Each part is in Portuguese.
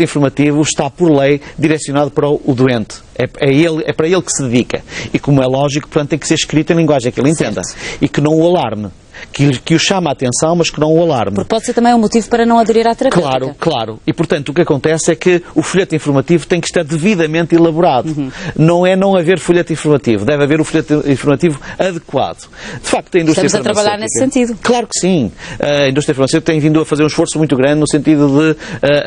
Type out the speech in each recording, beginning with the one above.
informativo está, por lei, direcionado para o doente. É para ele que se dedica. E como é lógico, portanto, tem que ser escrito em linguagem que ele entenda. Certo. E que não o alarme. Que o chama a atenção, mas que não o alarme. Porque pode ser também um motivo para não aderir à terapêutica. Claro, claro. E, portanto, o que acontece é que o folheto informativo tem que estar devidamente elaborado. Não é não haver folheto informativo. Deve haver o folheto informativo adequado. De facto, a indústria Estamos a trabalhar nesse sentido. Claro que sim. A indústria farmacêutica tem vindo a fazer um esforço muito grande no sentido de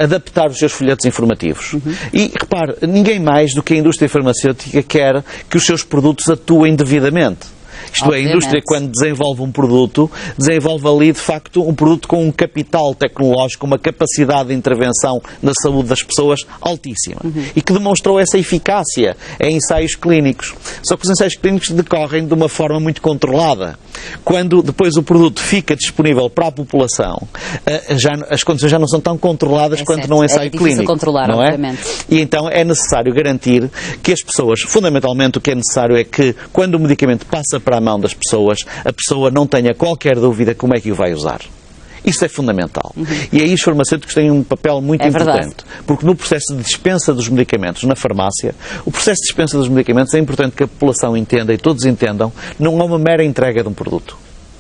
adaptar os seus folhetos informativos. E, repare, ninguém mais do que a indústria farmacêutica quer que os seus produtos atuem devidamente. Isto é, a indústria, quando desenvolve um produto, desenvolve ali, de facto, um produto com um capital tecnológico, uma capacidade de intervenção na saúde das pessoas altíssima. E que demonstrou essa eficácia em ensaios clínicos. Só que os ensaios clínicos decorrem de uma forma muito controlada. Quando depois o produto fica disponível para a população, as condições já não são tão controladas quanto num ensaio clínico. Controlar, não é? obviamente. E então é necessário garantir que as pessoas, fundamentalmente o que é necessário é que, quando o medicamento passa para a mão das pessoas, a pessoa não tenha qualquer dúvida como é que o vai usar. Isso é fundamental. E aí os farmacêuticos têm um papel muito importante. Verdade. Porque no processo de dispensa dos medicamentos na farmácia, o processo de dispensa dos medicamentos é importante que a população entenda e todos entendam, não é uma mera entrega de um produto.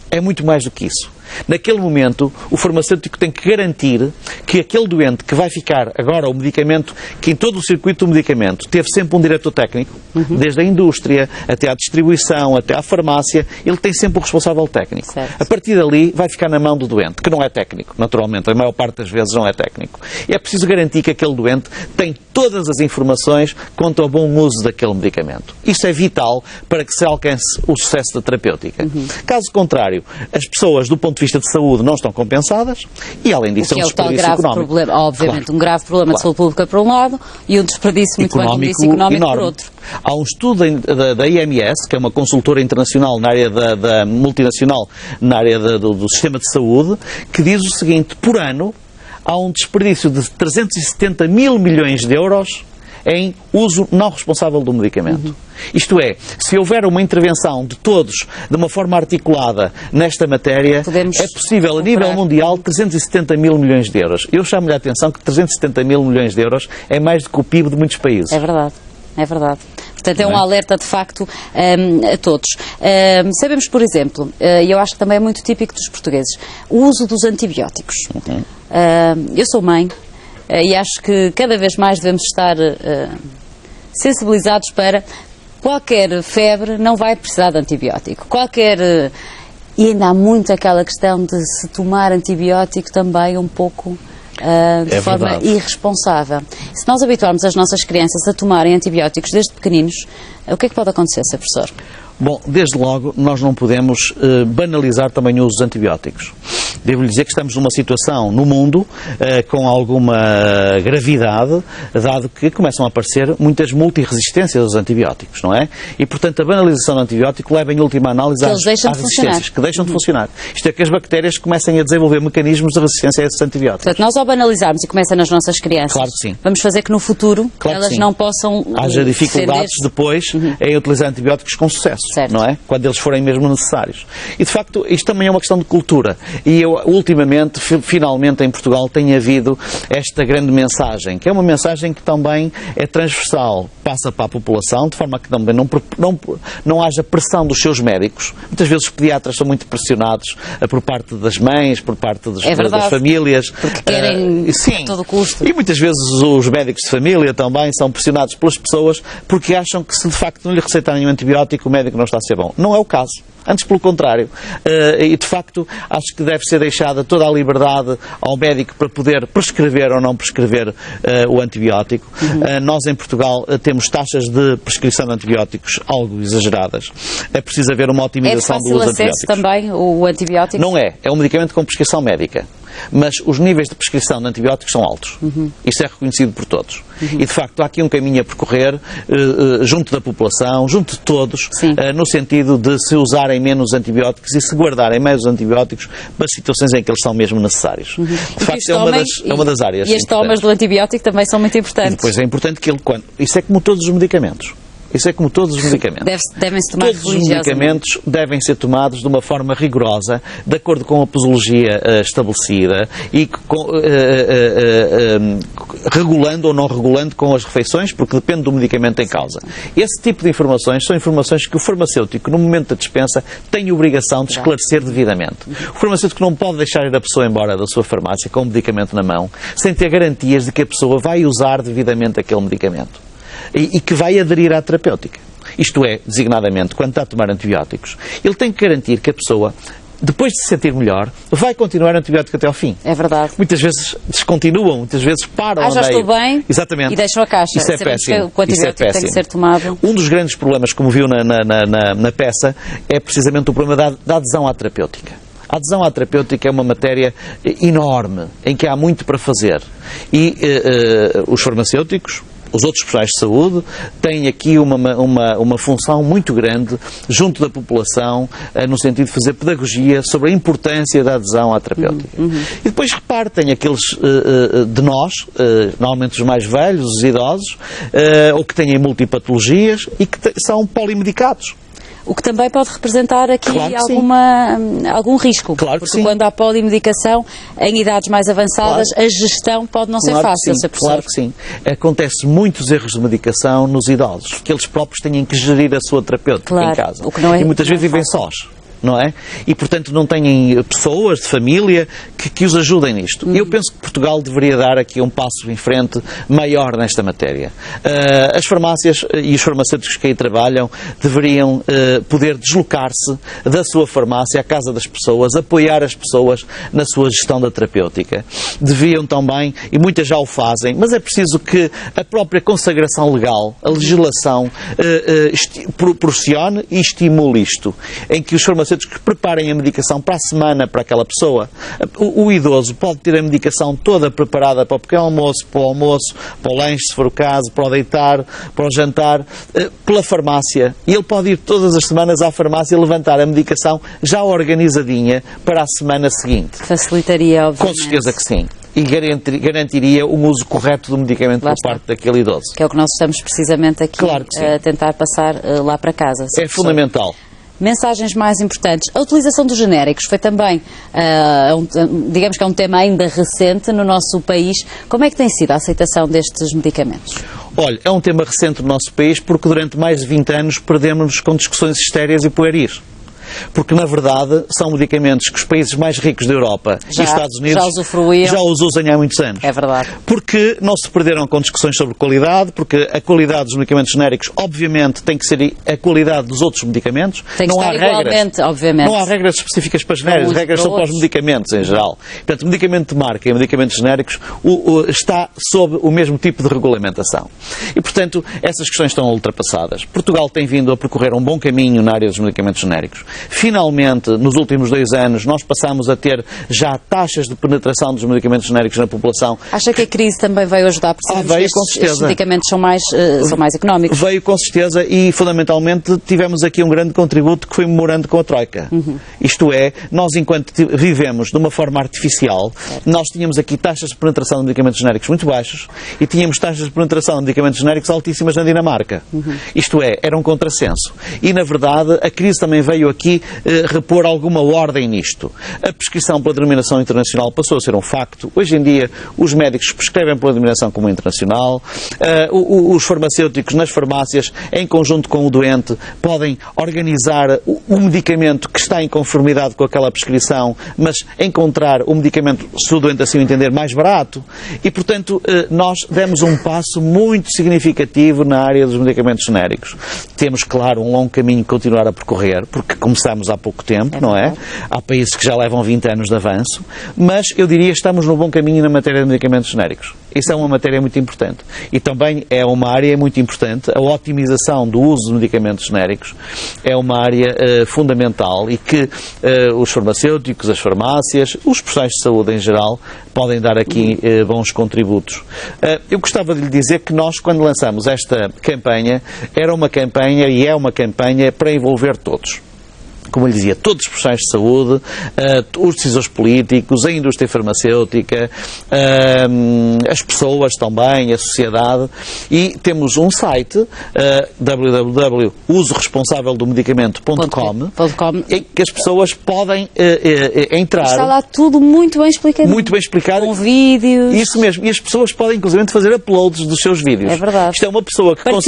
É muito mais do que isso. Naquele momento, o farmacêutico tem que garantir que aquele doente que vai ficar agora o medicamento, que em todo o circuito do medicamento teve sempre um diretor técnico, desde a indústria até à distribuição, até à farmácia, ele tem sempre um responsável técnico. Certo. A partir dali vai ficar na mão do doente, que não é técnico, naturalmente, a maior parte das vezes não é técnico. E é preciso garantir que aquele doente tem todas as informações quanto ao bom uso daquele medicamento. Isso é vital para que se alcance o sucesso da terapêutica. Caso contrário, as pessoas, do ponto de vista de saúde, não estão compensadas e, além disso, é um desperdício económico. Problema, obviamente, um grave problema de saúde pública por um lado e um desperdício muito bem como disse, económico por outro. Há um estudo da IMS, que é uma consultora internacional na área da multinacional, na área do sistema de saúde, que diz o seguinte: por ano há um desperdício de 370 mil milhões de euros em uso não responsável do medicamento. Isto é, se houver uma intervenção de todos, de uma forma articulada nesta matéria, é possível, a nível mundial, 370 mil milhões de euros. Eu chamo-lhe a atenção que 370 mil milhões de euros é mais do que o PIB de muitos países. É verdade, é verdade. Portanto, é um alerta, de facto, a todos. Sabemos, por exemplo, e eu acho que também é muito típico dos portugueses, o uso dos antibióticos. Eu sou mãe, e acho que cada vez mais devemos estar sensibilizados para qualquer febre não vai precisar de antibiótico. E ainda há muito aquela questão de se tomar antibiótico também um pouco de forma irresponsável. Se nós habituarmos as nossas crianças a tomarem antibióticos desde pequeninos, o que é que pode acontecer, Sr. Professor? Bom, desde logo, nós não podemos banalizar também o uso dos antibióticos. Devo-lhe dizer que estamos numa situação no mundo com alguma gravidade, dado que começam a aparecer muitas multirresistências aos antibióticos, não é? E, portanto, a banalização do antibiótico leva, em última análise, às resistências que deixam de funcionar. Isto é, que as bactérias comecem a desenvolver mecanismos de resistência a esses antibióticos. Portanto, nós ao banalizarmos, e começa nas nossas crianças, claro que sim, vamos fazer que no futuro elas não possam haja dificuldades depois em utilizar antibióticos com sucesso. Certo. Não é? Quando eles forem mesmo necessários. E, de facto, isto também é uma questão de cultura. E eu, ultimamente, finalmente, em Portugal, tem havido esta grande mensagem, que é uma mensagem que também é transversal, passa para a população, de forma que também não haja pressão dos seus médicos. Muitas vezes os pediatras são muito pressionados por parte das mães, por parte das famílias. Porque querem a todo custo. E muitas vezes os médicos de família também são pressionados pelas pessoas porque acham que, se de facto não lhe receitarem um antibiótico, o médico não está a ser bom. Não é o caso. Antes, pelo contrário. E, de facto, acho que deve ser deixada toda a liberdade ao médico para poder prescrever ou não prescrever o antibiótico. Nós, em Portugal, temos taxas de prescrição de antibióticos algo exageradas. É preciso haver uma otimização do uso de antibióticos. É fácil acesso também o antibiótico? Não é. É um medicamento com prescrição médica. Mas os níveis de prescrição de antibióticos são altos. Isso é reconhecido por todos. E, de facto, há aqui um caminho a percorrer junto da população, junto de todos, no sentido de se usarem menos antibióticos e se guardarem mais os antibióticos para situações em que eles são mesmo necessários. De facto, é uma das áreas. E as tomas do antibiótico também são muito importantes. E depois é importante que ele, isso é como todos os medicamentos. Isso é como todos os medicamentos. Devem-se tomar todos os medicamentos devem ser tomados de uma forma rigorosa, de acordo com a posologia estabelecida e regulando ou não regulando com as refeições, porque depende do medicamento em causa. Esse tipo de informações são informações que o farmacêutico, no momento da dispensa, tem obrigação de esclarecer devidamente. O farmacêutico não pode deixar ir a pessoa embora da sua farmácia com o medicamento na mão, sem ter garantias de que a pessoa vai usar devidamente aquele medicamento e que vai aderir à terapêutica. Isto é, designadamente, quando está a tomar antibióticos, ele tem que garantir que a pessoa, depois de se sentir melhor, vai continuar antibiótico até ao fim. É verdade. Muitas vezes descontinuam, muitas vezes param. Já estou bem. Exatamente. E deixam a caixa. Isso é péssimo. Que o antibiótico tem que ser tomado. Um dos grandes problemas, como viu na peça, é precisamente o problema da adesão à terapêutica. A adesão à terapêutica é uma matéria enorme, em que há muito para fazer. E os farmacêuticos, os outros profissionais de saúde, têm aqui uma função muito grande junto da população, no sentido de fazer pedagogia sobre a importância da adesão à terapêutica. E depois repartem aqueles de nós, normalmente os mais velhos, os idosos, ou que têm multipatologias e que são polimedicados. O que também pode representar aqui algum risco. Claro que porque quando há polimedicação, em idades mais avançadas, a gestão pode não ser fácil, Sr. Professor. Claro que sim. Acontece muitos erros de medicação nos idosos, que eles próprios têm que gerir a sua terapêutica em casa. O que não é, e muitas vezes vivem sós. Não é? E, portanto, não têm pessoas de família que os ajudem nisto. Eu penso que Portugal deveria dar aqui um passo em frente maior nesta matéria. As farmácias e os farmacêuticos que aí trabalham deveriam poder deslocar-se da sua farmácia à casa das pessoas, apoiar as pessoas na sua gestão da terapêutica. Deviam também, e muitas já o fazem, mas é preciso que a própria consagração legal, a legislação, proporcione e estimule isto, em que os farmacêuticos que preparem a medicação para a semana para aquela pessoa. O idoso pode ter a medicação toda preparada para o pequeno almoço, para o almoço, para o lanche, se for o caso, para o deitar, para o jantar, pela farmácia. E ele pode ir todas as semanas à farmácia e levantar a medicação já organizadinha para a semana seguinte. Facilitaria, obviamente. Com certeza que sim. E garantiria um uso correto do medicamento por parte daquele idoso. Que é o que nós estamos precisamente aqui a tentar passar lá para casa. É fundamental. Mensagens mais importantes. A utilização dos genéricos foi também, digamos que é um tema ainda recente no nosso país. Como é que tem sido a aceitação destes medicamentos? Olha, é um tema recente no nosso país porque durante mais de 20 anos perdemos-nos com discussões estéreis e pueris. Porque, na verdade, são medicamentos que os países mais ricos da Europa e os Estados Unidos já os usam há muitos anos. É verdade. Porque não se perderam com discussões sobre qualidade, porque a qualidade dos medicamentos genéricos, obviamente, tem que ser a qualidade dos outros medicamentos. Tem que estar igualmente, obviamente. Não há regras específicas para genéricos, regras são para os medicamentos em geral. Portanto, o medicamento de marca e medicamentos genéricos está sob o mesmo tipo de regulamentação. E, portanto, essas questões estão ultrapassadas. Portugal tem vindo a percorrer um bom caminho na área dos medicamentos genéricos. Finalmente, nos últimos 2 anos, nós passamos a ter já taxas de penetração dos medicamentos genéricos na população. Acha que a crise também veio ajudar, porque veio, com certeza. Estes medicamentos são mais económicos? Veio com certeza e, fundamentalmente, tivemos aqui um grande contributo que foi memorando com a Troika. Isto é, nós enquanto vivemos de uma forma artificial, nós tínhamos aqui taxas de penetração de medicamentos genéricos muito baixas e tínhamos taxas de penetração de medicamentos genéricos altíssimas na Dinamarca. Isto é, era um contrassenso. E, na verdade, a crise também veio aqui repor alguma ordem nisto. A prescrição pela denominação internacional passou a ser um facto. Hoje em dia, os médicos prescrevem pela denominação comum internacional, os farmacêuticos nas farmácias, em conjunto com o doente, podem organizar o medicamento que está em conformidade com aquela prescrição, mas encontrar o medicamento, se o doente assim o entender, mais barato. E, portanto, nós demos um passo muito significativo na área dos medicamentos genéricos. Temos, claro, um longo caminho que continuar a percorrer, porque começamos há pouco tempo, não é? Há países que já levam 20 anos de avanço, mas eu diria que estamos no bom caminho na matéria de medicamentos genéricos. Isso é uma matéria muito importante. E também é uma área muito importante, a otimização do uso de medicamentos genéricos é uma área fundamental e que os farmacêuticos, as farmácias, os profissionais de saúde em geral, podem dar aqui bons contributos. Eu gostava de lhe dizer que nós, quando lançamos esta campanha, era uma campanha e é uma campanha para envolver todos. como eu lhe dizia, todos os profissionais de saúde, os decisores políticos, a indústria farmacêutica, as pessoas também, a sociedade, e temos um site, www.usoresponsabeldomedicamento.com, em que as pessoas podem entrar. Está lá tudo muito bem explicado. Muito bem explicado. Com vídeos. Isso mesmo, e as pessoas podem inclusive fazer uploads dos seus vídeos. É verdade. Isto é uma pessoa que considera